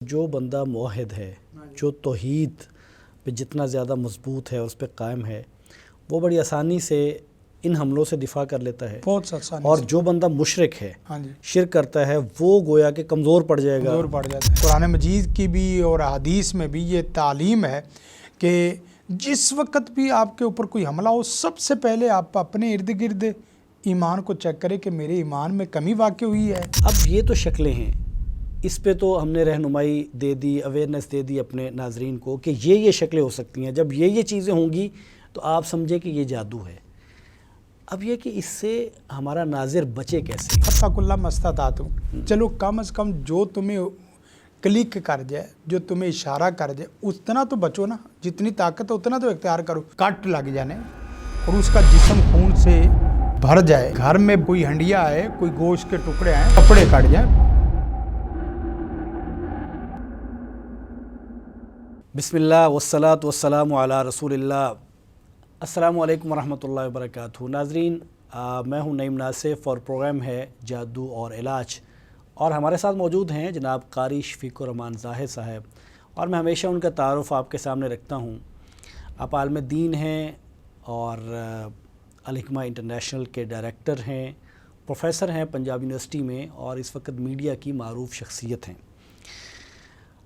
جو بندہ موحد ہے، جو توحید پہ جتنا زیادہ مضبوط ہے اور اس پہ قائم ہے، وہ بڑی آسانی سے ان حملوں سے دفاع کر لیتا ہے، بہت آسانی اور سے۔ جو بندہ مشرک ہے، ہاں جی، شرک کرتا ہے، وہ گویا کہ کمزور پڑ جائے گا۔ کمزور پڑ جاتا ہے۔ قرآن مجید کی بھی اور حدیث میں بھی یہ تعلیم ہے کہ جس وقت بھی آپ کے اوپر کوئی حملہ ہو، سب سے پہلے آپ اپنے ارد گرد ایمان کو چیک کریں کہ میرے ایمان میں کمی واقع ہوئی ہے۔ اب یہ تو شکلیں ہیں، اس پہ تو ہم نے رہنمائی دے دی، اویئرنیس دے دی اپنے ناظرین کو کہ یہ شکلیں ہو سکتی ہیں۔ جب یہ چیزیں ہوں گی تو آپ سمجھے کہ یہ جادو ہے۔ اب یہ کہ اس سے ہمارا ناظر بچے کیسے؟ فَاتَّقُوا اللَّهَ مَا اسْتَطَعْتُمْ، چلو کم از کم جو تمہیں کلک کر جائے، جو تمہیں اشارہ کر جائے، اتنا تو بچو نا، جتنی طاقت ہے اتنا تو اختیار کرو۔ کٹ لگ جانے اور اس کا جسم خون سے بھر جائے، گھر میں کوئی ہنڈیا آئے، کوئی گوشت کے ٹکڑے آئیں، کپڑے کٹ جائیں۔ بسم اللہ والصلاة والسلام علی رسول اللہ۔ السلام علیکم ورحمۃ اللہ وبرکاتہ۔ ناظرین، میں ہوں نعیم ناصف اور پروگرام ہے جادو اور علاج، اور ہمارے ساتھ موجود ہیں جناب قاری شفیق الرحمان زاہد صاحب، اور میں ہمیشہ ان کا تعارف آپ کے سامنے رکھتا ہوں۔ آپ عالم دین ہیں اور الحکمہ انٹرنیشنل کے ڈائریکٹر ہیں، پروفیسر ہیں پنجاب یونیورسٹی میں، اور اس وقت میڈیا کی معروف شخصیت ہیں۔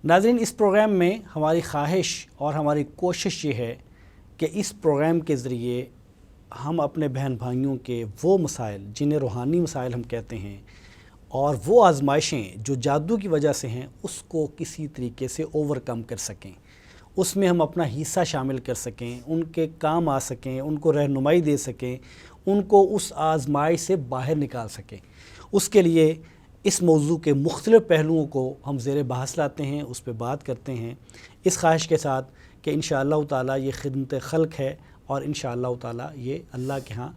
ناظرین، اس پروگرام میں ہماری خواہش اور ہماری کوشش یہ ہے کہ اس پروگرام کے ذریعے ہم اپنے بہن بھائیوں کے وہ مسائل جنہیں روحانی مسائل ہم کہتے ہیں، اور وہ آزمائشیں جو جادو کی وجہ سے ہیں، اس کو کسی طریقے سے اوورکم کر سکیں، اس میں ہم اپنا حصہ شامل کر سکیں، ان کے کام آ سکیں، ان کو رہنمائی دے سکیں، ان کو اس آزمائش سے باہر نکال سکیں۔ اس کے لیے اس موضوع کے مختلف پہلوؤں کو ہم زیر بحث لاتے ہیں، اس پہ بات کرتے ہیں، اس خواہش کے ساتھ کہ انشاءاللہ تعالیٰ یہ خدمت خلق ہے، اور انشاءاللہ تعالیٰ یہ اللہ کے ہاں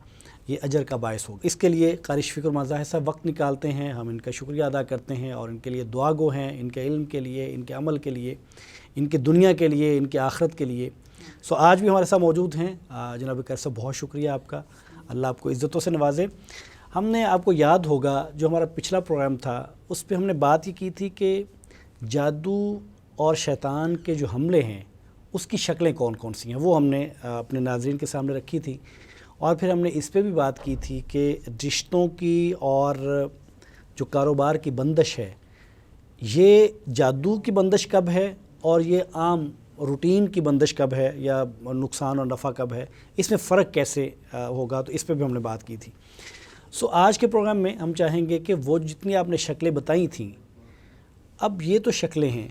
یہ اجر کا باعث ہوگا۔ اس کے لیے قاری شفیق الرحمان زاہد صاحب وقت نکالتے ہیں، ہم ان کا شکریہ ادا کرتے ہیں، اور ان کے لیے دعا گو ہیں، ان کے علم کے لیے، ان کے عمل کے لیے، ان کے دنیا کے لیے، ان کے آخرت کے لیے۔ آج بھی ہمارے ساتھ موجود ہیں جناب قاری صاحب، بہت شکریہ آپ کا، اللہ آپ کو عزتوں سے نوازے۔ ہم نے، آپ کو یاد ہوگا، جو ہمارا پچھلا پروگرام تھا اس پہ ہم نے بات یہ کی تھی کہ جادو اور شیطان کے جو حملے ہیں اس کی شکلیں کون کون سی ہیں، وہ ہم نے اپنے ناظرین کے سامنے رکھی تھی، اور پھر ہم نے اس پہ بھی بات کی تھی کہ رشتوں کی اور جو کاروبار کی بندش ہے، یہ جادو کی بندش کب ہے اور یہ عام روٹین کی بندش کب ہے، یا نقصان اور نفع کب ہے، اس میں فرق کیسے ہوگا، تو اس پہ بھی ہم نے بات کی تھی۔ آج کے پروگرام میں ہم چاہیں گے کہ وہ جتنی آپ نے شکلیں بتائی تھیں، اب یہ تو شکلیں ہیں،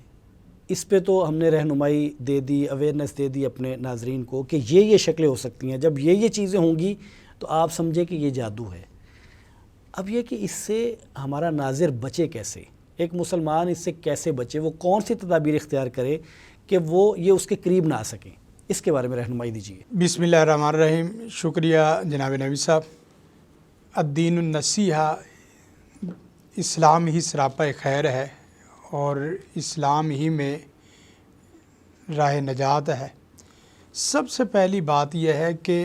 اس پہ تو ہم نے رہنمائی دے دی، اویئرنیس دے دی اپنے ناظرین کو کہ یہ شکلیں ہو سکتی ہیں۔ جب یہ چیزیں ہوں گی تو آپ سمجھے کہ یہ جادو ہے۔ اب یہ کہ اس سے ہمارا ناظر بچے کیسے، ایک مسلمان اس سے کیسے بچے، وہ کون سی تدابیر اختیار کرے کہ وہ یہ اس کے قریب نہ آ سکیں، اس کے بارے میں رہنمائی دیجیے۔ بسم اللہ الرحمن الرحیم۔ شکریہ جناب نبی صاحب۔ الدین النصیحہ، اسلام ہی سراپا خیر ہے، اور اسلام ہی میں راہ نجات ہے۔ سب سے پہلی بات یہ ہے کہ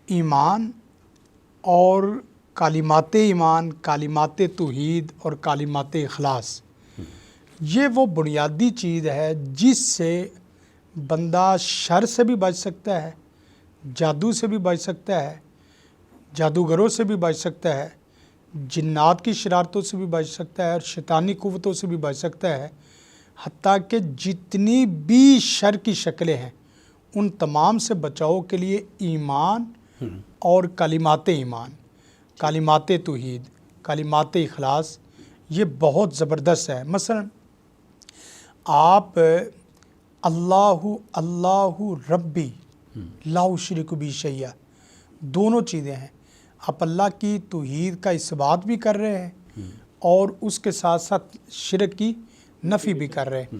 ایمان اور کلمات ایمان، کلمات توحید اور کلمات اخلاص، یہ وہ بنیادی چیز ہے جس سے بندہ شر سے بھی بچ سکتا ہے، جادو سے بھی بچ سکتا ہے، جادوگروں سے بھی بچ سکتا ہے، جنات کی شرارتوں سے بھی بچ سکتا ہے، اور شیطانی قوتوں سے بھی بچ سکتا ہے۔ حتیٰ کہ جتنی بھی شر کی شکلیں ہیں، ان تمام سے بچاؤ کے لیے ایمان اور کلمات ایمان، کلمات توحید، کلمات اخلاص، یہ بہت زبردست ہے۔ مثلا آپ اللہ ربی لا اشرک بہ شیئا، دونوں چیزیں ہیں۔ آپ اللہ کی توحید کا اثبات بھی کر رہے ہیں، اور اس کے ساتھ ساتھ شرک کی نفی بھی کر رہے ہیں۔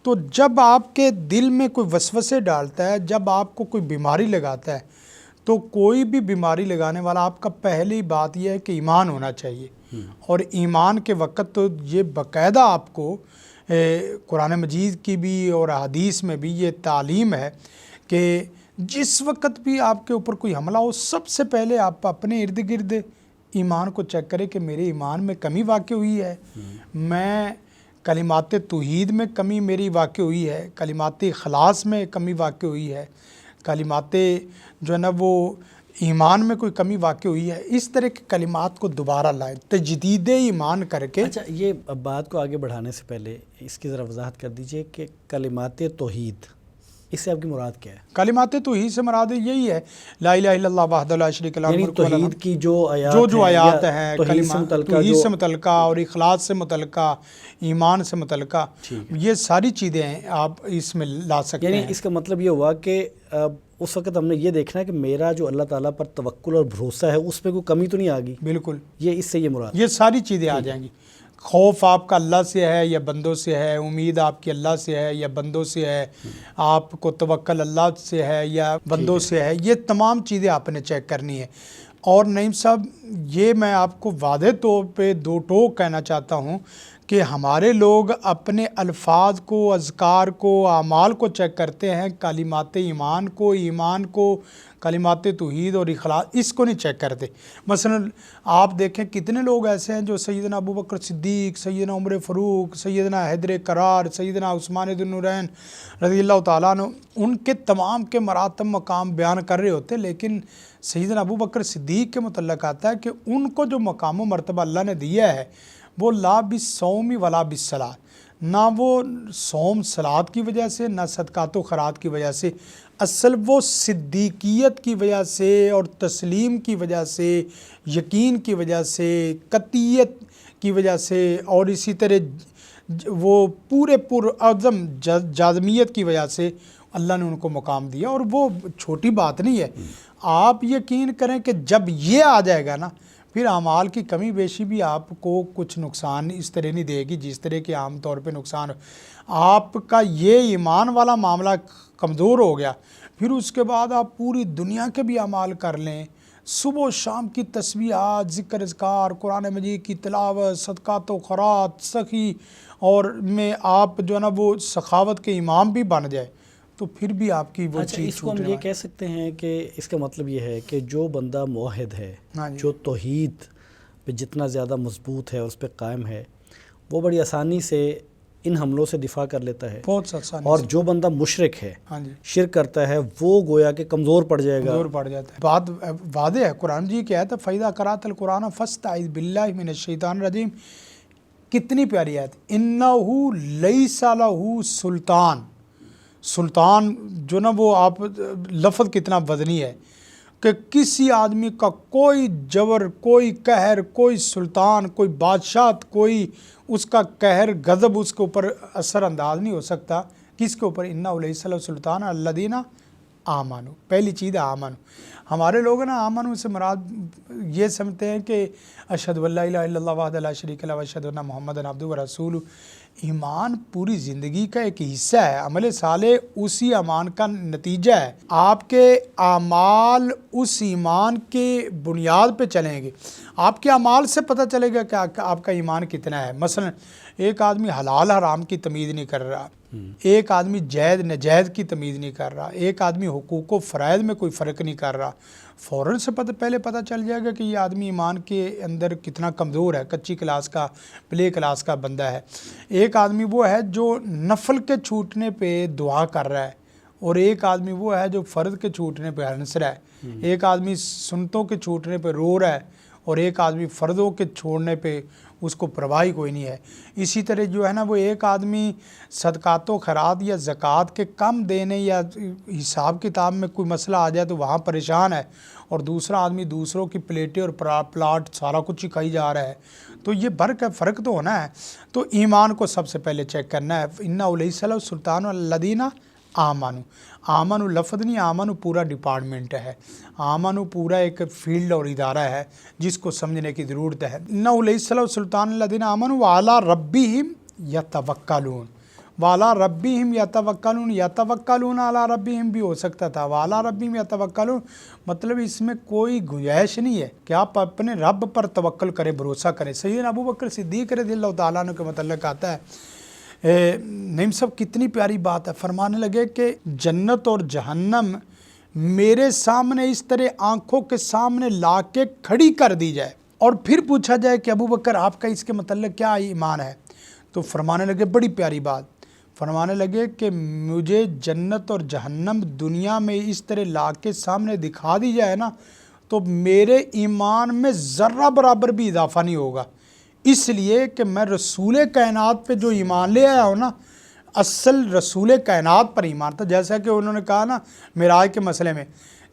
تو جب آپ کے دل میں کوئی وسوسے ڈالتا ہے، جب آپ کو کوئی بیماری لگاتا ہے، تو کوئی بھی بیماری لگانے والا آپ کا پہلی بات یہ ہے کہ ایمان ہونا چاہیے، اور ایمان کے وقت تو یہ باقاعدہ آپ کو قرآن مجید کی بھی اور حدیث میں بھی یہ تعلیم ہے کہ جس وقت بھی آپ کے اوپر کوئی حملہ ہو، سب سے پہلے آپ اپنے ارد گرد ایمان کو چیک کریں کہ میرے ایمان میں کمی واقع ہوئی ہے، میں کلمات توحید میں کمی میری واقع ہوئی ہے، کلمات اخلاص میں کمی واقع ہوئی ہے، کلمات جو ہے نا وہ ایمان میں کوئی کمی واقع ہوئی ہے، اس طرح کے کلمات کو دوبارہ لائیں، تجدید ایمان کر کے۔ اچھا، یہ بات کو آگے بڑھانے سے پہلے اس کی ذرا وضاحت کر دیجئے کہ کلمات توحید، اس سے آپ کی مراد کیا ہے؟ کلمات توحید سے مراد یہی ہے لا الہ الا اللہ وحدہ لا شریک لہ یعنی الملک و لہ الحمد، توحید کی جو جو آیات یا ہیں توحید سے کلمات متعلقہ توحید جو سے متعلقہ اور اخلاص سے متعلقہ، ایمان سے متعلقہ، یہ ساری چیزیں ہیں آپ اس میں لا سکتے یعنی ہیں۔ اس کا مطلب یہ ہوا کہ اس وقت ہم نے یہ دیکھنا ہے کہ میرا جو اللہ تعالیٰ پر توکل اور بھروسہ ہے اس میں کوئی کمی تو نہیں آ گئی، بالکل، یہ اس سے یہ مراد یہ ساری چیزیں آ جائیں گی۔ خوف آپ کا اللہ سے ہے یا بندوں سے ہے، امید آپ کی اللہ سے ہے یا بندوں سے ہے، آپ کو توکل اللہ سے ہے یا بندوں سے ہے، یہ تمام چیزیں آپ نے چیک کرنی ہے۔ اور نعیم صاحب، یہ میں آپ کو واضح طور پہ دو ٹوک کہنا چاہتا ہوں کہ ہمارے لوگ اپنے الفاظ کو، اذکار کو، اعمال کو چیک کرتے ہیں، کلمات ایمان کو، کلمات توحید اور اخلاص اس کو نہیں چیک کرتے۔ مثلا آپ دیکھیں کتنے لوگ ایسے ہیں جو سیدنا ابوبکر صدیق، سیدنا عمر فاروق، سیدنا حیدر کرار، سیدنا عثمان ذو النورین رضی اللہ تعالیٰ عنہ، ان کے تمام کے مراتب مقام بیان کر رہے ہوتے، لیکن سیدنا ابوبکر صدیق کے متعلق آتا ہے کہ ان کو جو مقام و مرتبہ اللہ نے دیا ہے وہ لا بالصوم ولا بالصلاۃ، نہ وہ صوم صلات کی وجہ سے، نہ صدقات و خیرات کی وجہ سے، اصل وہ صدیقیت کی وجہ سے اور تسلیم کی وجہ سے، یقین کی وجہ سے، قطعیت کی وجہ سے، اور اسی طرح وہ پورے پرعزم جازمیت کی وجہ سے اللہ نے ان کو مقام دیا۔ اور وہ چھوٹی بات نہیں ہے، آپ یقین کریں کہ جب یہ آ جائے گا نا، پھر اعمال کی کمی بیشی بھی آپ کو کچھ نقصان اس طرح نہیں دے گی جس طرح کہ عام طور پہ نقصان آپ کا یہ ایمان والا معاملہ کمزور ہو گیا، پھر اس کے بعد آپ پوری دنیا کے بھی اعمال کر لیں، صبح و شام کی تسبیحات، ذکر اذکار، قرآن مجید کی تلاوت، صدقات و خیرات، سخی اور میں آپ جو ہے نا وہ سخاوت کے امام بھی بن جائے تو پھر بھی آپ کی وہ چیز اس کو ہم یہ کہہ سکتے ہیں کہ اس کا مطلب یہ ہے کہ جو بندہ موحد ہے، جو توحید پہ جتنا زیادہ مضبوط ہے اور اس پہ قائم ہے، وہ بڑی آسانی سے ان حملوں سے دفاع کر لیتا ہے، بہت آسانی، اور جو بندہ مشرک ہے، شرک کرتا ہے، وہ گویا کہ کمزور پڑ جائے گا، کمزور پڑ جاتا ہے۔ بات واضح ہے، قرآن جی کی آیت ہے فَإِذَا قَرَأْتَ الْقُرْآنَ فَاسْتَعِذْ بِاللَّهِ مِنَ الشَّيْطَانِ الرَّجِيمِ، کتنی پیاری آیت، إِنَّهُ لَيْسَ لَهُ سُلْطَان، سلطان جو نا وہ آپ لفظ کتنا وزنی ہے کہ کسی آدمی کا کوئی جبر، کوئی قہر، کوئی سلطان، کوئی بادشاہت، کوئی اس کا قہر غضب اس کے اوپر اثر انداز نہیں ہو سکتا۔ کس کے اوپر؟ اِنَّهُ لَيْسَ لَهُ سُلْطَانٌ عَلَى الَّذِينَ آمَنُوا، پہلی چیز ہے آمنوا۔ ہمارے لوگ نا آمنوا سے مراد یہ سمجھتے ہیں کہ اشہد ان لا الہ الا اللہ وحدہ لا شریک لہ واشہد ان محمدًا عبدہ ورسولہ۔ ایمان پوری زندگی کا ایک حصہ ہے، عمل صالح اسی ایمان کا نتیجہ ہے، آپ کے اعمال اس ایمان کے بنیاد پہ چلیں گے، آپ کے اعمال سے پتہ چلے گا کہ آپ کا ایمان کتنا ہے۔ مثلا ایک آدمی حلال حرام کی تمیز نہیں کر رہا، ایک آدمی جائز ناجائز کی تمیز نہیں کر رہا، ایک آدمی حقوق و فرائض میں کوئی فرق نہیں کر رہا، فوراً سے پہلے پتہ چل جائے گا کہ یہ آدمی ایمان کے اندر کتنا کمزور ہے، کچی کلاس کا، پلے کلاس کا بندہ ہے۔ ایک آدمی وہ ہے جو نفل کے چھوٹنے پہ دعا کر رہا ہے، اور ایک آدمی وہ ہے جو فرض کے چھوٹنے پہ ہنس رہا ہے، ایک آدمی سنتوں کے چھوٹنے پہ رو رہا ہے، اور ایک آدمی فرضوں کے چھوڑنے پہ اس کو پرواہ کوئی نہیں ہے۔ اسی طرح جو ہے نا وہ ایک آدمی صدقات و خیرات یا زکوٰۃ کے کم دینے یا حساب کتاب میں کوئی مسئلہ آ جائے تو وہاں پریشان ہے، اور دوسرا آدمی دوسروں کی پلیٹیں اور پلاٹ سارا کچھ ہی کھائی جا رہا ہے۔ تو یہ فرق تو ہونا ہے۔ تو ایمان کو سب سے پہلے چیک کرنا ہے۔ اِنَّهُ لَيْسَ لَهُ سُلْطَانٌ عَلَى الَّذِينَ آمَنُوا، آمنو لفظ نہیں، آمنو پورا ڈپارٹمنٹ ہے، آمنو پورا ایک فیلڈ اور ادارہ ہے جس کو سمجھنے کی ضرورت ہے۔ اِنَّهُ لَيْسَ لَهُ سُلْطَانٌ عَلَى الَّذِينَ آمَنُوا وَعَلَىٰ رَبِّهِمْ يَتَوَكَّلُونَ، وَعَلَىٰ رَبِّهِمْ يَتَوَكَّلُونَ، يَتَوَكَّلُونَ عَلَىٰ رَبِّهِمْ بھی ہو سکتا تھا، وَعَلَىٰ رَبِّهِمْ يَتَوَكَّلُونَ، مطلب اس میں کوئی گنجائش نہیں ہے کہ آپ اپنے رب پر توکل کریں، بھروسہ کریں۔ سیدنا ابوبکر صدیق رضی اللہ تعالیٰ عنہ کے متعلق آتا ہے، نعیم صاحب کتنی پیاری بات ہے، فرمانے لگے کہ جنت اور جہنم میرے سامنے اس طرح آنکھوں کے سامنے لا کے کھڑی کر دی جائے اور پھر پوچھا جائے کہ ابوبکر آپ کا اس کے متعلق کیا ایمان ہے، تو فرمانے لگے بڑی پیاری بات، فرمانے لگے کہ مجھے جنت اور جہنم دنیا میں اس طرح لا کے سامنے دکھا دی جائے نا تو میرے ایمان میں ذرہ برابر بھی اضافہ نہیں ہوگا، اس لیے کہ میں رسول کائنات پہ جو ایمان لے آیا ہوں نا، اصل رسول کائنات پر ایمان تھا۔ جیسا کہ انہوں نے کہا نا معراج کے مسئلے میں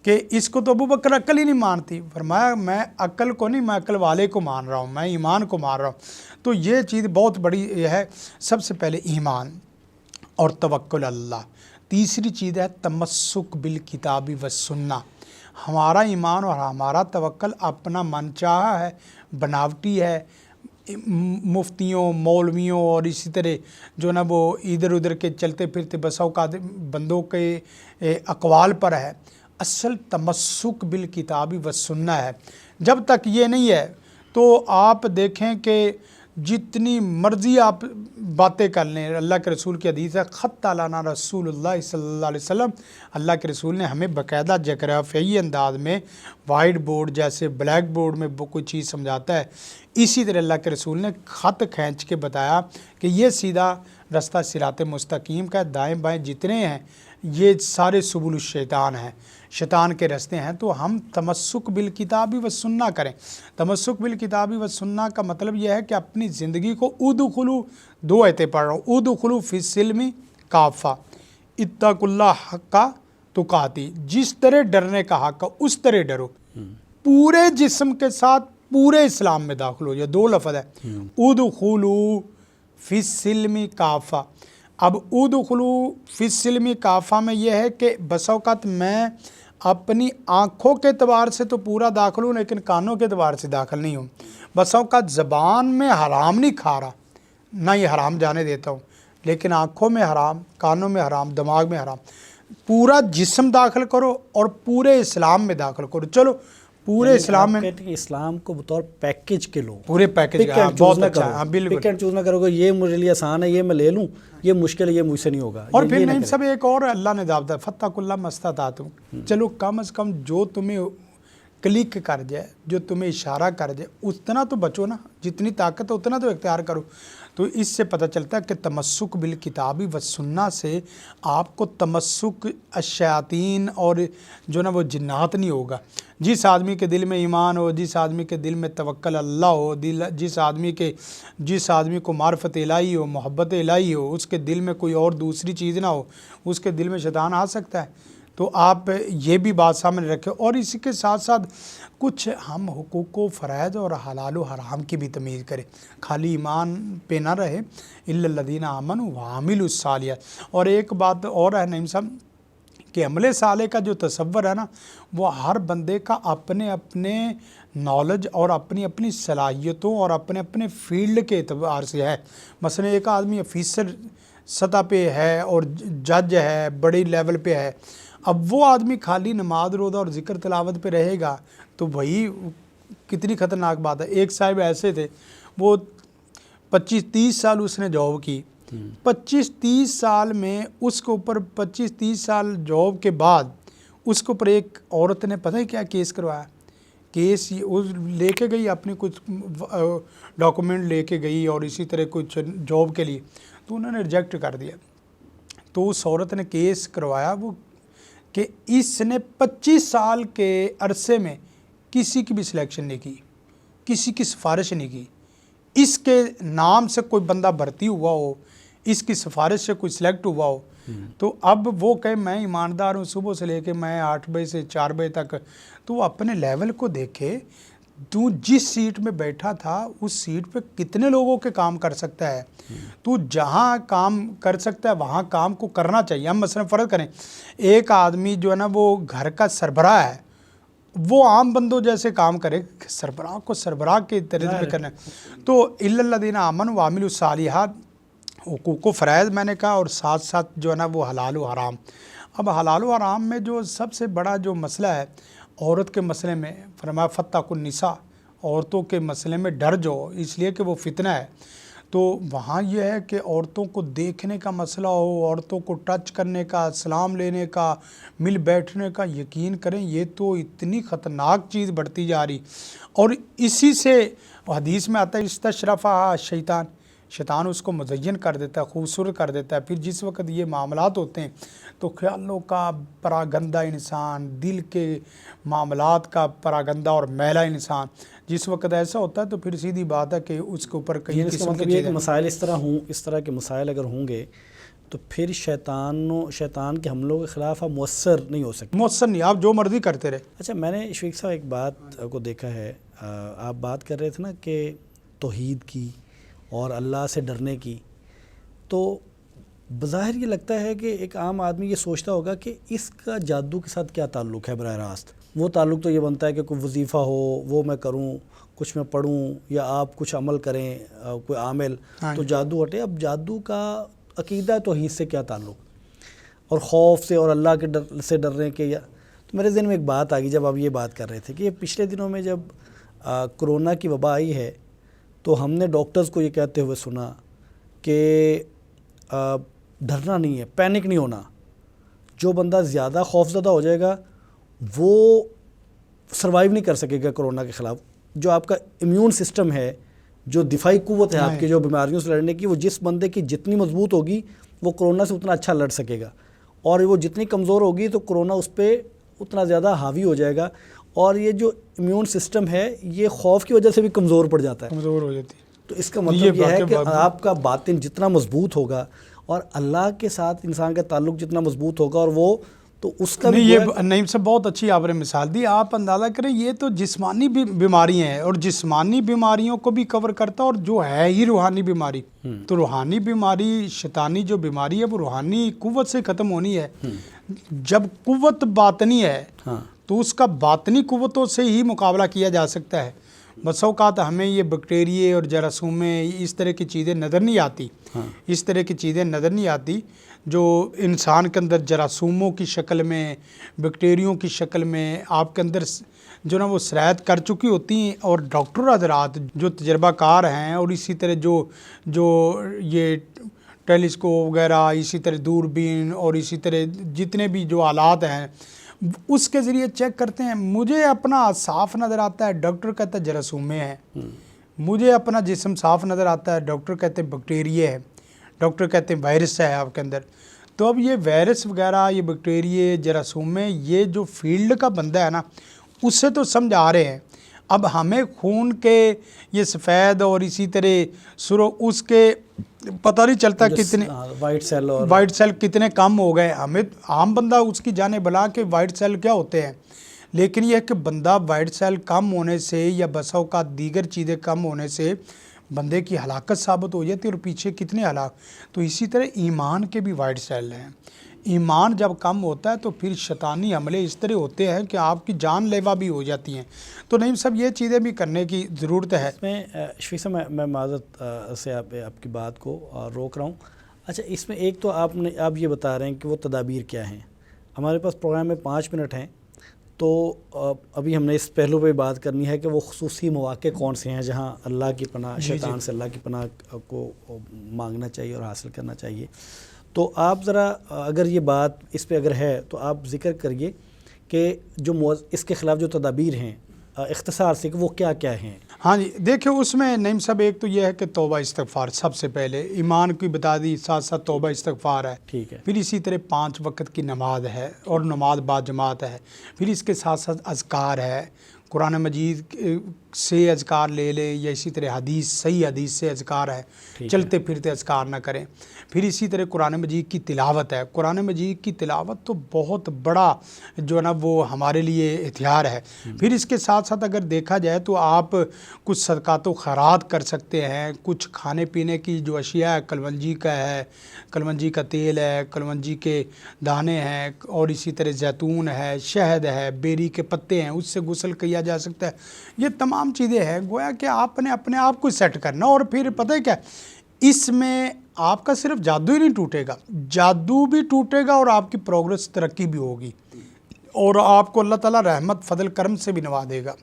کہ اس کو تو ابو بکر عقل ہی نہیں مانتی، فرمایا میں عقل کو نہیں، میں عقل والے کو مان رہا ہوں، میں ایمان کو مان رہا ہوں۔ تو یہ چیز بہت بڑی ہے، سب سے پہلے ایمان اور توکل اللہ۔ تیسری چیز ہے تمسک بالکتاب والسنہ۔ ہمارا ایمان اور ہمارا توکل اپنا من چاہا ہے، بناوٹی ہے، مفتیوں مولویوں اور اسی طرح جو نا وہ ادھر ادھر کے چلتے پھرتے بسا اوقات بندوں کے اقوال پر ہے۔ اصل تمسک بالکتاب والسنہ ہے۔ جب تک یہ نہیں ہے تو آپ دیکھیں کہ جتنی مرضی آپ باتیں کر لیں، اللہ کے رسول کی حدیث ہے خط علینا رسول اللہ صلی اللہ علیہ وسلم، اللہ کے رسول نے ہمیں باقاعدہ جغرافیائی انداز میں وائٹ بورڈ جیسے بلیک بورڈ میں کوئی چیز سمجھاتا ہے، اسی طرح اللہ کے رسول نے خط کھینچ کے بتایا کہ یہ سیدھا رستہ صراط مستقیم کا، دائیں بائیں جتنے ہیں یہ سارے سبل الشیطان ہیں، شیطان کے راستے ہیں۔ تو ہم تمسک بالکتاب والسنہ کریں۔ تمسک بالکتاب والسنہ کا مطلب یہ ہے کہ اپنی زندگی کو ادخلوا، دو آیتیں پڑھ رہا ہوں، ادخلوا فی السلم کافہ، اتقوا اللہ حق تقاتی، جس طرح ڈرنے کا حق ہے اس طرح ڈرو، پورے جسم کے ساتھ پورے اسلام میں داخل ہو۔ یہ دو لفظ ہے، ادخلوا فی السلم کافہ۔ اب ادخلوا فی السلم کافہ میں یہ ہے کہ بس اوقات میں اپنی آنکھوں کے اعتبار سے تو پورا داخل ہوں لیکن کانوں کے اعتبار سے داخل نہیں ہوں۔ بس اوقات زبان میں حرام نہیں کھا رہا، نہ یہ حرام جانے دیتا ہوں، لیکن آنکھوں میں حرام، کانوں میں حرام، دماغ میں حرام۔ پورا جسم داخل کرو اور پورے اسلام میں داخل کرو۔ چلو پورے اسلام میں کہتے ہیں کہ اسلام کو بطور پیکج کے لو، پورے پیکج کا بہت اچھا، ہاں بالکل، پک اینڈ چوز نہ کرو گے یہ میرے لیے آسان ہے یہ میں لے لوں، یہ مشکل ہے یہ مجھ سے نہیں ہوگا۔ اور پھر نہیں سب ایک اور اللہ نے دعوت ہے فتقوا اللہ ما استطعتم، چلو کم از کم جو تمہیں کلک کر جائے، جو تمہیں اشارہ کر جائے اتنا تو بچو نا، جتنی طاقت ہے اتنا تو اختیار کرو۔ تو اس سے پتہ چلتا ہے کہ تمسک بالکتاب والسنہ سے آپ کو تمسک الشیاطین اور جو نا وہ جنات نہیں ہوگا۔ جس آدمی کے دل میں ایمان ہو، جس آدمی کے دل میں توکل اللہ ہو، جس آدمی کو معرفت الہی ہو، محبت الہی ہو، اس کے دل میں کوئی اور دوسری چیز نہ ہو، اس کے دل میں شیطان آ سکتا ہے۔ تو آپ یہ بھی بات سامنے رکھیں، اور اسی کے ساتھ ساتھ کچھ ہم حقوق و فرائض اور حلال و حرام کی بھی تمیز کریں، خالی ایمان پہ نہ رہے، الا الذین آمنوا وعملوا الصالحات۔ اور ایک بات اور ہے نعیم صاحب کہ عمل صالح کا جو تصور ہے نا وہ ہر بندے کا اپنے اپنے نالج اور اپنی اپنی صلاحیتوں اور اپنے اپنے فیلڈ کے اعتبار سے ہے۔ مثلا ایک آدمی آفیسر سطح پہ ہے اور جج ہے، بڑی لیول پہ ہے، اب وہ آدمی خالی نماز روزہ اور ذکر تلاوت پہ رہے گا تو وہی کتنی خطرناک بات ہے۔ ایک صاحب ایسے تھے، وہ 25-30 سال اس نے جاب کی، 25-30 سال میں اس کے اوپر 25-30 سال جاب کے بعد اس کے اوپر ایک عورت نے پتہ ہے کیا کیس کروایا؟ کیس لے کے گئی، اپنی کچھ ڈاکومنٹ لے کے گئی اور اسی طرح کچھ جاب کے لیے، تو انہوں نے ریجیکٹ کر دیا۔ تو اس عورت نے کیس کروایا وہ کہ اس نے 25 سال کے عرصے میں کسی کی بھی سلیکشن نہیں کی، کسی کی سفارش نہیں کی، اس کے نام سے کوئی بندہ بھرتی ہوا ہو، اس کی سفارش سے کوئی سلیکٹ ہوا ہو، تو اب وہ کہے میں ایماندار ہوں، صبح سے لے کے میں 8 بجے سے 4 بجے تک، تو وہ اپنے لیول کو دیکھے، تو جس سیٹ میں بیٹھا تھا اس سیٹ پہ کتنے لوگوں کے کام کر سکتا ہے، تو جہاں کام کر سکتا ہے وہاں کام کو کرنا چاہیے۔ ہم مثلا فرض کریں ایک آدمی جو ہے نا وہ گھر کا سربراہ ہے، وہ عام بندوں جیسے کام کرے، سربراہ کو سربراہ کے طریقے پہ کرنا ہے۔ تو الا الذین آمنوا وعملوا الصالحات، حقوق و فرائض میں نے کہا، اور ساتھ ساتھ جو ہے نا وہ حلال و حرام۔ اب حلال و حرام میں جو سب سے بڑا جو مسئلہ ہے عورت کے مسئلے میں، فرمایا فاتقوا النساء، عورتوں کے مسئلے میں ڈر جاؤ، اس لیے کہ وہ فتنہ ہے۔ تو وہاں یہ ہے کہ عورتوں کو دیکھنے کا مسئلہ ہو، عورتوں کو ٹچ کرنے کا، سلام لینے کا، مل بیٹھنے کا، یقین کریں یہ تو اتنی خطرناک چیز بڑھتی جا رہی، اور اسی سے حدیث میں آتا ہے استشرفہ شیطان، شیطان اس کو مزین کر دیتا ہے، خوبصورت کر دیتا ہے. پھر جس وقت یہ معاملات ہوتے ہیں تو خیالوں کا پراگندہ انسان، دل کے معاملات کا پراگندہ اور میلا انسان، جس وقت ایسا ہوتا ہے تو پھر سیدھی بات ہے کہ اس کے اوپر کئی اس کا قسم مطلب کی یہ ہے کہ چیزیں. مسائل اس طرح کے مسائل اگر ہوں گے تو پھر شیطان کے حملوں کے خلاف آپ مؤثر نہیں ہو سکتے. مؤثر نہیں، آپ جو مرضی کرتے رہے. اچھا، میں نے شفیق صاحب ایک بات کو دیکھا ہے، آپ بات کر رہے تھے نا کہ توحید کی اور اللہ سے ڈرنے کی، تو بظاہر یہ لگتا ہے کہ ایک عام آدمی یہ سوچتا ہوگا کہ اس کا جادو کے ساتھ کیا تعلق ہے براہ راست. وہ تعلق تو یہ بنتا ہے کہ کوئی وظیفہ ہو وہ میں کروں، کچھ میں پڑھوں، یا آپ کچھ عمل کریں، کوئی عامل تو جادو ہٹے. اب جادو کا عقیدہ توحید سے کیا تعلق، اور خوف سے اور اللہ کے ڈر سے ڈرنے کے. تو میرے ذہن میں ایک بات آ گئی جب آپ یہ بات کر رہے تھے کہ یہ پچھلے دنوں میں جب کرونا کی وبا آئی ہے تو ہم نے ڈاکٹرز کو یہ کہتے ہوئے سنا کہ ڈرنا نہیں ہے، پینک نہیں ہونا. جو بندہ زیادہ خوف زدہ ہو جائے گا وہ سروائیو نہیں کر سکے گا کرونا کے خلاف. جو آپ کا امیون سسٹم ہے، جو دفاعی قوت ہے آپ کی جو بیماریوں سے لڑنے کی، وہ جس بندے کی جتنی مضبوط ہوگی وہ کرونا سے اتنا اچھا لڑ سکے گا، اور وہ جتنی کمزور ہوگی تو کرونا اس پہ اتنا زیادہ حاوی ہو جائے گا. اور یہ جو امیون سسٹم ہے یہ خوف کی وجہ سے بھی کمزور پڑ جاتا ہے، کمزور ہو جاتی ہے. تو اس کا مطلب یہ ہے کہ آپ کا باطن جتنا مضبوط ہوگا اور اللہ کے ساتھ انسان کا تعلق جتنا مضبوط ہوگا، اور وہ تو اس کا بھی یہ نعیم صاحب بہت اچھی آپ نے مثال دی. آپ اندازہ کریں یہ تو جسمانی بیماریاں ہیں، اور جسمانی بیماریوں کو بھی کور کرتا ہے، اور جو ہے ہی روحانی بیماری. تو روحانی بیماری، شیطانی جو بیماری ہے وہ روحانی قوت سے ختم ہونی ہے. جب قوت باطنی ہے تو اس کا باطنی قوتوں سے ہی مقابلہ کیا جا سکتا ہے. بس اوقات ہمیں یہ بیکٹیریے اور جراثومیں اس طرح کی چیزیں نظر نہیں آتی، جو انسان کے اندر جراثوموں کی شکل میں، بیکٹیریوں کی شکل میں آپ کے اندر جو نا وہ سرایت کر چکی ہوتی ہیں. اور ڈاکٹر حضرات جو تجربہ کار ہیں، اور اسی طرح جو یہ ٹیلیسکوپ وغیرہ، اسی طرح دوربین، اور اسی طرح جتنے بھی جو آلات ہیں اس کے ذریعے چیک کرتے ہیں. مجھے اپنا صاف نظر آتا ہے، ڈاکٹر کہتا ہے جراثومیں ہیں. مجھے اپنا جسم صاف نظر آتا ہے، ڈاکٹر کہتے ہیں بیکٹیریے ہے، ڈاکٹر کہتے ہیں وائرس ہے آپ کے اندر. تو اب یہ وائرس وغیرہ، یہ بیکٹیریے، جراثومیں، یہ جو فیلڈ کا بندہ ہے نا اس سے تو سمجھ آ رہے ہیں. اب ہمیں خون کے یہ سفید اور اسی طرح سرخ اس کے پتہ نہیں چلتا کتنے وائٹ سیل کتنے کم ہو گئے. ہمیں عام بندہ اس کی جانے بلا کہ وائٹ سیل کیا ہوتے ہیں، لیکن یہ کہ بندہ وائٹ سیل کم ہونے سے یا بسوں کا دیگر چیزیں کم ہونے سے بندے کی ہلاکت ثابت ہو جاتی ہے، اور پیچھے کتنے ہلاک. تو اسی طرح ایمان کے بھی وائٹ سیل ہیں. ایمان جب کم ہوتا ہے تو پھر شیطانی حملے اس طرح ہوتے ہیں کہ آپ کی جان لیوا بھی ہو جاتی ہیں. تو نعیم صاحب یہ چیزیں بھی کرنے کی ضرورت ہے. اس میں شفیق صاحب میں معذرت سے آپ کی بات کو روک رہا ہوں. اچھا، اس میں ایک تو آپ یہ بتا رہے ہیں کہ وہ تدابیر کیا ہیں. ہمارے پاس پروگرام میں 5 منٹ ہیں، تو ابھی ہم نے اس پہلو پہ بات کرنی ہے کہ وہ خصوصی مواقع کون سے ہیں جہاں اللہ کی پناہ، شیطان سے اللہ کی پناہ کو مانگنا چاہیے اور حاصل کرنا چاہیے. تو آپ ذرا اگر یہ بات اس پہ اگر ہے تو آپ ذکر کریے کہ جو اس کے خلاف جو تدابیر ہیں اختصار سے کہ وہ کیا کیا ہیں. ہاں جی، دیکھیں اس میں نعیم صاحب ایک تو یہ ہے کہ توبہ استغفار سب سے پہلے، ایمان کی بتا دی، ساتھ ساتھ توبہ استغفار ہے. ٹھیک ہے. پھر اسی طرح 5 وقت کی نماز ہے، اور نماز با جماعت ہے. پھر اس کے ساتھ ساتھ اذکار ہے، قرآن مجید سے اذکار لے لے، یا اسی طرح صحیح حدیث سے اذکار ہے، چلتے پھرتے اذکار نہ کریں. پھر اسی طرح قرآن مجید کی تلاوت ہے. قرآن مجید کی تلاوت تو بہت بڑا جو ہے نا وہ ہمارے لیے ہتھیار ہے. پھر اس کے ساتھ ساتھ اگر دیکھا جائے تو آپ کچھ صدقات و خیرات کر سکتے ہیں. کچھ کھانے پینے کی جو اشیاء ہے، کلونجی کا ہے، کلونجی کا تیل ہے، کلونجی کے دانے ہیں، اور اسی طرح زیتون ہے، شہد ہے، بیری کے پتے ہیں، اس سے غسل کیا جا سکتا ہے. یہ تمام چیزیں ہیں، گویا کہ آپ نے اپنے آپ کو سیٹ کرنا. اور پھر پتہ ہے کیا، اس میں آپ کا صرف جادو ہی نہیں ٹوٹے گا، جادو بھی ٹوٹے گا، اور آپ کی پروگرس ترقی بھی ہوگی، اور آپ کو اللہ تعالیٰ رحمت فضل کرم سے بھی نواز دے گا.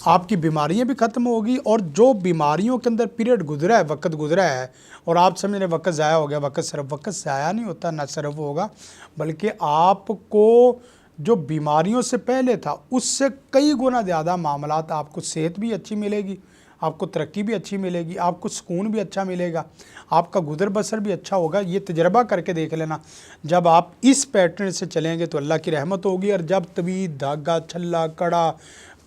آپ کی بیماریاں بھی ختم ہوگی، اور جو بیماریوں کے اندر پیریڈ گزرا ہے، وقت گزرا ہے، اور آپ سمجھ رہے وقت ضائع ہو گیا، وقت ضائع نہیں ہوتا، نہ صرف ہوگا، بلکہ آپ کو جو بیماریوں سے پہلے تھا اس سے کئی گنا زیادہ معاملات، آپ کو صحت بھی اچھی ملے گی، آپ کو ترقی بھی اچھی ملے گی، آپ کو سکون بھی اچھا ملے گا، آپ کا گزر بسر بھی اچھا ہوگا۔ یہ تجربہ کر کے دیکھ لینا، جب آپ اس پیٹرن سے چلیں گے تو اللہ کی رحمت ہوگی۔ اور جب طویل دھاگا، چھلا، کڑا،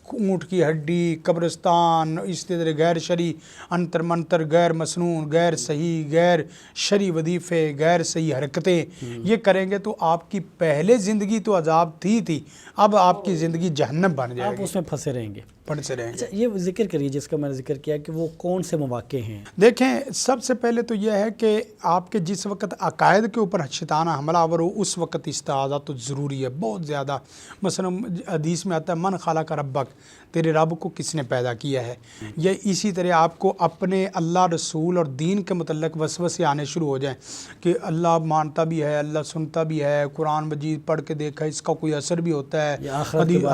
اونٹ کی ہڈی، قبرستان، اس طرح غیر شرعی انتر منتر، غیر مسنون، غیر صحیح، غیر شرعی وظیفے، غیر صحیح حرکتیں یہ کریں گے تو آپ کی پہلے زندگی تو عذاب تھی، اب آپ کی زندگی جہنم بن جائے آپ گی، اس میں پھنسے رہیں گے۔ پھنسے رہیں گے۔ اچھا، یہ ذکر کریے جس کا میں نے ذکر کیا کہ وہ کون سے مواقع ہیں؟ دیکھیں، سب سے پہلے تو یہ ہے کہ آپ کے جس وقت عقائد کے اوپر شیطانہ حملہ آور ہو اس وقت استعاذہ تو ضروری ہے، بہت زیادہ۔ مثلا حدیث میں آتا ہے من خلق ربک، تیرے رب کو کس نے پیدا کیا ہے۔ یہ اسی طرح آپ کو اپنے اللہ، رسول اور دین کے متعلق وسوسے آنے شروع ہو جائیں کہ اللہ مانتا بھی ہے، اللہ سنتا بھی ہے، قرآن مجید پڑھ کے دیکھا اس کا کوئی اثر بھی ہوتا ہے،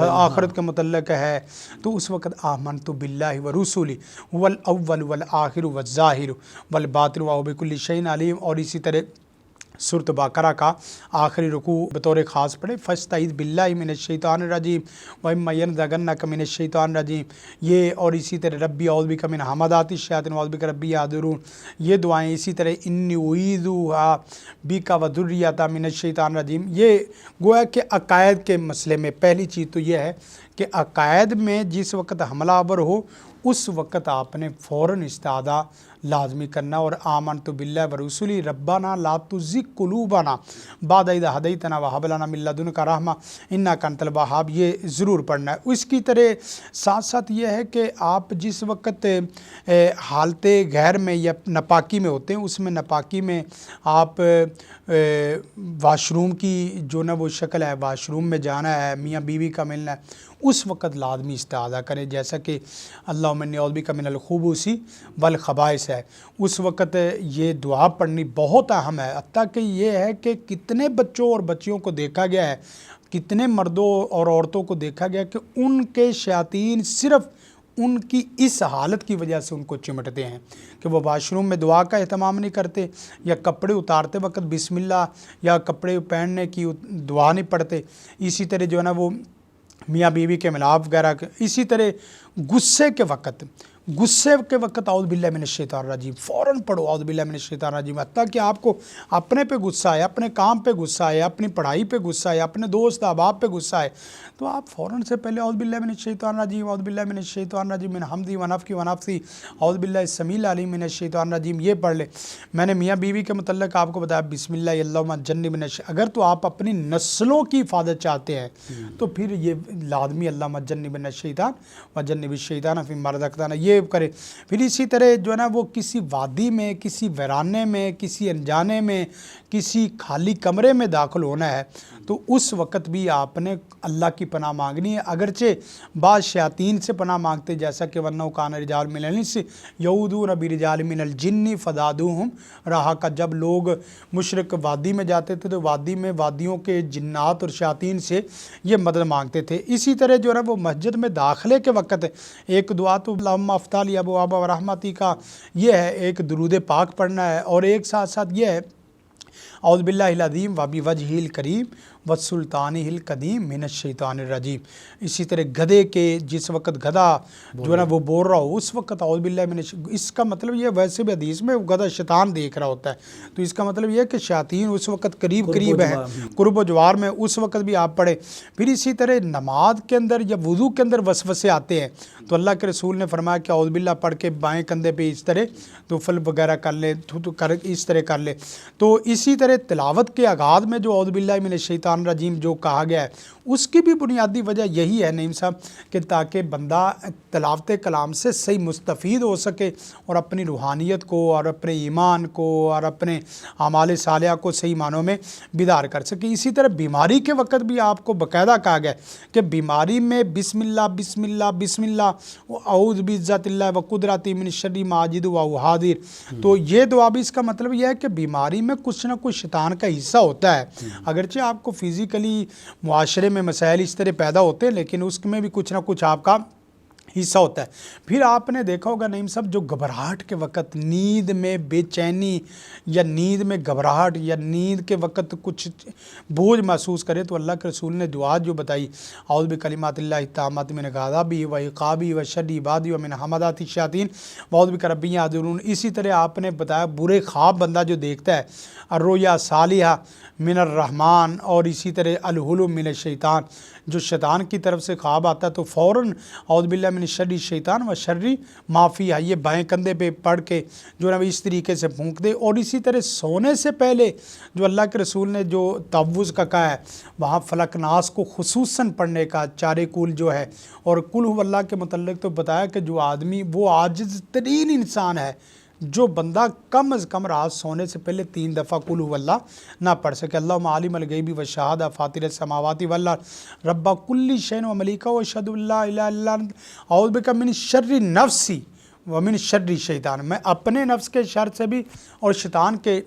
آخرت کے متعلق ہے، تو اس وقت آمنت باللہ ورسولہ والاول والآخر والظاہر والباطن وہو بکل شیء علیم۔ اور اسی طرح سورۃ بقرہ کا آخری رکوع بطور خاص پڑھے فاستعذ باللہ من الشیطان الرجیم واما ینزغنک من الشیطان الرجیم، یہ، اور اسی طرح ربی اعوذ بک من ہمزات الشیاطین واعوذ بک ربی یحضرون، یہ دعائیں۔ اسی طرح انی اعیذھا بک وذریتھا من الشیطان الرجیم۔ یہ گویا کہ عقائد کے مسئلے میں پہلی چیز تو یہ ہے کہ عقائد میں جس وقت حملہ آور ہو اس وقت آپ نے فوراً استعاذہ لازمی کرنا، اور آمنت باللہ ورسولہ ربنا لا تزغ قلوبنا بعد اذ ہدیتنا وہب لنا من لدنک رحمہ انک انت الوہاب، یہ ضرور پڑھنا ہے۔ اس کی طرح ساتھ ساتھ یہ ہے کہ آپ جس وقت حالت غیر میں یا ناپاکی میں ہوتے ہیں، اس میں ناپاکی میں آپ واش روم کی جو نا وہ شکل ہے، واش روم میں جانا ہے، میاں بیوی کا ملنا ہے، اس وقت لازمی استعاذہ کریں، جیسا کہ اللہم انی اعوذ بک من الخبث والخبائث ہے، اس وقت یہ دعا پڑھنی بہت اہم ہے۔ حتیٰ کہ یہ ہے کہ کتنے بچوں اور بچیوں کو دیکھا گیا ہے، کتنے مردوں اور عورتوں کو دیکھا گیا کہ ان کے شیاطین صرف ان کی اس حالت کی وجہ سے ان کو چمٹتے ہیں کہ وہ واش روم میں دعا کا اہتمام نہیں کرتے، یا کپڑے اتارتے وقت بسم اللہ یا کپڑے پہننے کی دعا نہیں پڑھتے، اسی طرح جو ہے نا وہ میاں بیوی کے ملاپ وغیرہ، اسی طرح غصے کے وقت اعوذ باللہ من الشیطان الرجیم فوراً پڑھو، اعوذ باللہ من الشیطان الرجیم۔ حتیٰ کہ آپ کو اپنے پہ غصہ ہے، اپنے کام پہ غصہ ہے، اپنی پڑھائی پہ غصہ ہے، اپنے دوست احباب پہ غصہ ہے، تو آپ فوراً سے پہلے اعوذ باللہ من الشیطان الرجیم، اعوذ باللہ من الشیطان الرجیم من حمدی ونفخی ونفثی، اعوذ باللہ السمیع العلیم من الشیطان الرجیم، یہ پڑھ لیں۔ میں نے میاں بیوی کے متعلق آپ کو بتایا بسم اللہ اللہم جنبنا اگر تو آپ اپنی نسلوں کی حفاظت چاہتے ہیں تو پھر یہ لازمی اللہم جنبنا الشیطان وجنب الشیطان فیما رزقتنا یہ کرے۔ پھر اسی طرح جو ہے نا وہ کسی وادی میں، کسی ویرانے میں، کسی انجانے میں، کسی خالی کمرے میں داخل ہونا ہے تو اس وقت بھی آپ نے اللہ کی پناہ مانگنی ہے، اگرچہ بعض شیاطین سے پناہ مانگتے جیسا کہ وَأَنَّهُ كَانَ رِجَالٌ مِّنَ الْإِنسِ يَعُوذُونَ بِرِجَالٍ مِّنَ الْجِنِّ فَزَادُوهُمْ رَهَقًا، جب لوگ مشرک وادی میں جاتے تھے تو وادی میں وادیوں کے جنات اور شیاطین سے یہ مدد مانگتے تھے۔ اسی طرح جو ہے نا وہ مسجد میں داخلے کے وقت ایک دعا تو اللہم افتح لی ابواب رحمتی کا یہ ہے، ایک درود پاک پڑھنا ہے، اور ایک ساتھ ساتھ یہ ہے اعوذ باللہ العظیم وبوجہہ الکریم والسلطانہ القدیم من الشیطان الرجیم۔ اسی طرح گدھے کے جس وقت گدھا جو ہے نا وہ بول رہا ہو اس وقت اعوذ باللہ من اس کا مطلب یہ ویسے بھی حدیث میں گدھا شیطان دیکھ رہا ہوتا ہے، تو اس کا مطلب یہ ہے کہ شیاطین اس وقت قریب ہیں، قرب و جوار میں، اس وقت بھی آپ پڑھیں۔ پھر اسی طرح نماز کے اندر یا وضو کے اندر وسوسے آتے ہیں تو اللہ کے رسول نے فرمایا کہ اعوذ باللہ پڑھ کے بائیں کندھے پہ اس طرح تو فل وغیرہ کر لیں، اس طرح کر لیں۔ تو اسی طرح تلاوت کے آغاز میں جو اعوذ باللہ من الشیطان الرجیم جو کہا گیا ہے اس کی بھی بنیادی وجہ یہی ہے نعیم صاحب کہ تاکہ بندہ تلاوت کلام سے صحیح مستفید ہو سکے اور اپنی روحانیت کو اور اپنے ایمان کو اور اپنے اعمال صالحہ کو صحیح معنوں میں بیدار کر سکے۔ اسی طرح بیماری کے وقت بھی آپ کو باقاعدہ کہا گیا کہ بیماری میں بسم اللہ بسم اللہ بسم اللہ اعوذ بعزت اللہ وقدرتی من شر ما اجد واحاذر، تو یہ دعا بھی اس کا مطلب یہ ہے کہ بیماری میں کچھ نہ کچھ شیطان کا حصہ ہوتا ہے، اگرچہ آپ کو فزیکلی معاشرے میں مسائل اس طرح پیدا ہوتے ہیں لیکن اس میں بھی کچھ نہ کچھ آپ کا حصہ ہوتا ہے۔ پھر آپ نے دیکھا ہوگا نعیم صاحب، جو گھبراہٹ کے وقت نیند میں بے چینی یا نیند میں گھبراہٹ یا نیند کے وقت کچھ بوجھ محسوس کرے تو اللہ کے رسول نے دعا جو بتائی، اعوذ بکلمات اللہ التامات من غضبہ و عقابہ و شر عبادی و من حمزات الشیاطین واعوذ بک رب ان یحضرون۔ اسی طرح آپ نے بتایا برے خواب بندہ جو دیکھتا ہے، الرؤیا صالحہ من الرحمن، اور اسی طرح الحلم من الشیطان، جو شیطان کی طرف سے خواب آتا ہے تو فوراً اعوذ باللہ من شر الشیطان و شر ما فیہ، یہ بائیں کندھے پہ پڑھ کے جو ہے اس طریقے سے پھونک دے۔ اور اسی طرح سونے سے پہلے جو اللہ کے رسول نے جو تعوذ کا کہا ہے، وہاں فلق ناس کو خصوصاً پڑھنے کا، چارے کل جو ہے، اور کل هو اللہ کے متعلق تو بتایا کہ جو آدمی وہ عاجز ترین انسان ہے جو بندہ کم از کم رات سونے سے پہلے 3 دفعہ قل هو اللہ نہ پڑھ سکے۔ اللہم عالم الغیب والشہادہ فاطر السماوات والارض رب کل شیء وملیکہ واشہد ان لا الہ الا انت اعوذ بک من شر نفسی ومن شر الشیطان، میں اپنے نفس کے شر سے بھی اور شیطان کے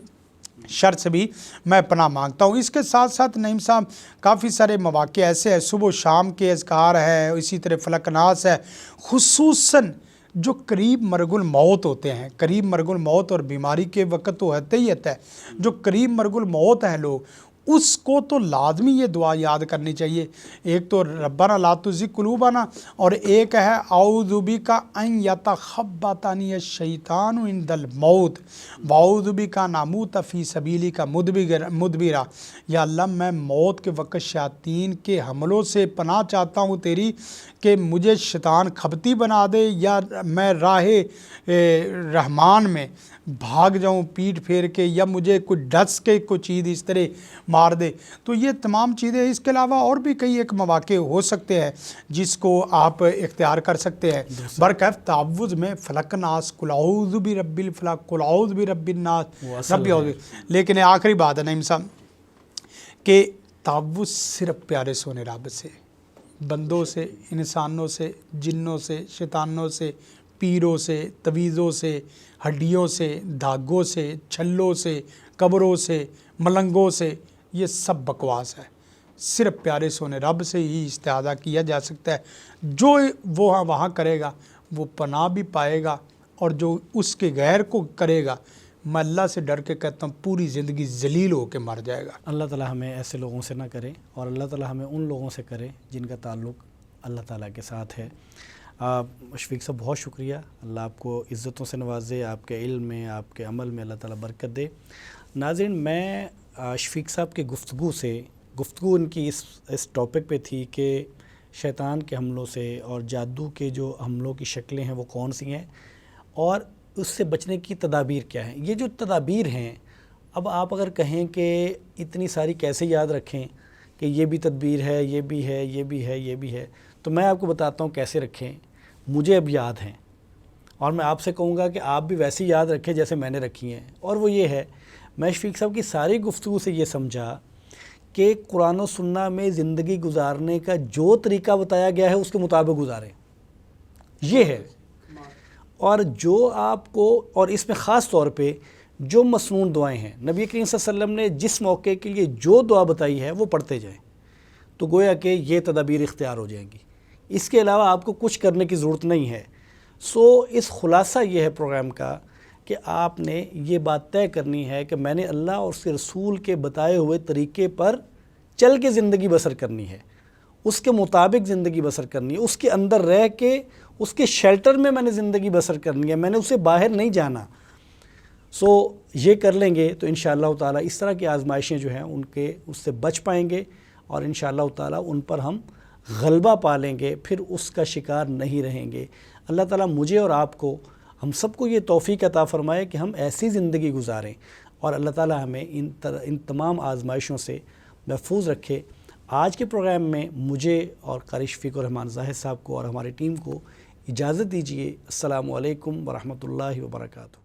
شر سے بھی میں پناہ مانگتا ہوں۔ اس کے ساتھ ساتھ نعیم صاحب کافی سارے مواقع ایسے ہیں، صبح و شام کے اذکار ہے، اسی طرح فلق ناس ہے، خصوصاً جو قریب مرگ الموت ہوتے ہیں، قریب مرگ الموت اور بیماری کے وقت تو ہوتا ہی ہوتا ہے، جو قریب مرگ الموت ہیں لوگ، اس کو تو لازمی یہ دعا یاد کرنی چاہیے۔ ایک تو ربنا لا تزغ قلوبنا، اور ایک ہے اعوذ بک ان یتخبطنی الشیطان عند الموت واعوذ بک ان اموت فی سبیلک مدبرا، یا اللہ میں موت کے وقت شیاطین کے حملوں سے پناہ چاہتا ہوں تیری کہ مجھے شیطان کھپتی بنا دے، یا میں راہ رحمان میں بھاگ جاؤں پیٹ پھیر کے، یا مجھے کوئی ڈس کے کوئی چیز اس طرح مار دے۔ تو یہ تمام چیزیں، اس کے علاوہ اور بھی کئی ایک مواقع ہو سکتے ہیں جس کو آپ اختیار کر سکتے ہیں۔ برکیف تعوذ میں فلق ناس، قل اعوذ برب الفلق، قل اعوذ برب الناس، رب اعوذ۔ لیکن آخری بات ہے نعیم صاحب کہ تعوذ صرف پیارے سونے رب سے، بندوں سے، انسانوں سے، جنوں سے، شیطانوں سے، پیروں سے، تویزوں سے، ہڈیوں سے، دھاگوں سے، چھلوں سے، قبروں سے، ملنگوں سے، یہ سب بکواس ہے۔ صرف پیارے سونے رب سے ہی استعاذہ کیا جا سکتا ہے۔ جو وہ وہاں کرے گا وہ پناہ بھی پائے گا، اور جو اس کے غیر کو کرے گا، میں اللہ سے ڈر کے کہتا ہوں پوری زندگی ذلیل ہو کے مر جائے گا۔ اللہ تعالیٰ ہمیں ایسے لوگوں سے نہ کرے، اور اللہ تعالیٰ ہمیں ان لوگوں سے کرے جن کا تعلق اللہ تعالیٰ کے ساتھ ہے۔ شفیق صاحب بہت شکریہ، اللہ آپ کو عزتوں سے نوازے، آپ کے علم میں، آپ کے عمل میں اللہ تعالیٰ برکت دے۔ ناظرین، میں شفیق صاحب کی گفتگو ان کی اس ٹاپک پہ تھی کہ شیطان کے حملوں سے اور جادو کے جو حملوں کی شکلیں ہیں وہ کون سی ہیں، اور اس سے بچنے کی تدابیر کیا ہیں۔ یہ جو تدابیر ہیں، اب آپ اگر کہیں کہ اتنی ساری کیسے یاد رکھیں کہ یہ بھی تدبیر ہے، یہ بھی ہے، یہ بھی ہے، یہ بھی ہے، تو میں آپ کو بتاتا ہوں کیسے رکھیں۔ مجھے اب یاد ہیں، اور میں آپ سے کہوں گا کہ آپ بھی ویسے یاد رکھیں جیسے میں نے رکھی ہیں، اور وہ یہ ہے، میں شفیق صاحب کی ساری گفتگو سے یہ سمجھا کہ قرآن و سنہ میں زندگی گزارنے کا جو طریقہ بتایا گیا ہے اس کے مطابق گزاریں، یہ ہے۔ اور جو آپ کو، اور اس میں خاص طور پہ جو مسنون دعائیں ہیں، نبی کریم صلی اللہ علیہ وسلم نے جس موقع کے لیے جو دعا بتائی ہے وہ پڑھتے جائیں، تو گویا کہ یہ تدابیر اختیار ہو جائیں گی۔ اس کے علاوہ آپ کو کچھ کرنے کی ضرورت نہیں ہے۔ اس خلاصہ یہ ہے پروگرام کا کہ آپ نے یہ بات طے کرنی ہے کہ میں نے اللہ اور اس کے رسول کے بتائے ہوئے طریقے پر چل کے زندگی بسر کرنی ہے، اس کے مطابق زندگی بسر کرنی ہے، اس کے اندر رہ کے اس کے شیلٹر میں میں نے زندگی بسر کرنی ہے، میں نے اسے باہر نہیں جانا۔ یہ کر لیں گے تو انشاءاللہ تعالیٰ اس طرح کی آزمائشیں جو ہیں اس سے بچ پائیں گے، اور انشاءاللہ تعالیٰ ان پر ہم غلبہ پا لیں گے، پھر اس کا شکار نہیں رہیں گے۔ اللہ تعالیٰ مجھے اور آپ کو، ہم سب کو یہ توفیق عطا فرمائے کہ ہم ایسی زندگی گزاریں، اور اللہ تعالیٰ ہمیں ان تمام آزمائشوں سے محفوظ رکھے۔ آج کے پروگرام میں مجھے اور قاری شفیق الرحمان زاہد صاحب کو اور ہماری ٹیم کو اجازت دیجیے۔ السلام علیکم ورحمۃ اللہ وبرکاتہ۔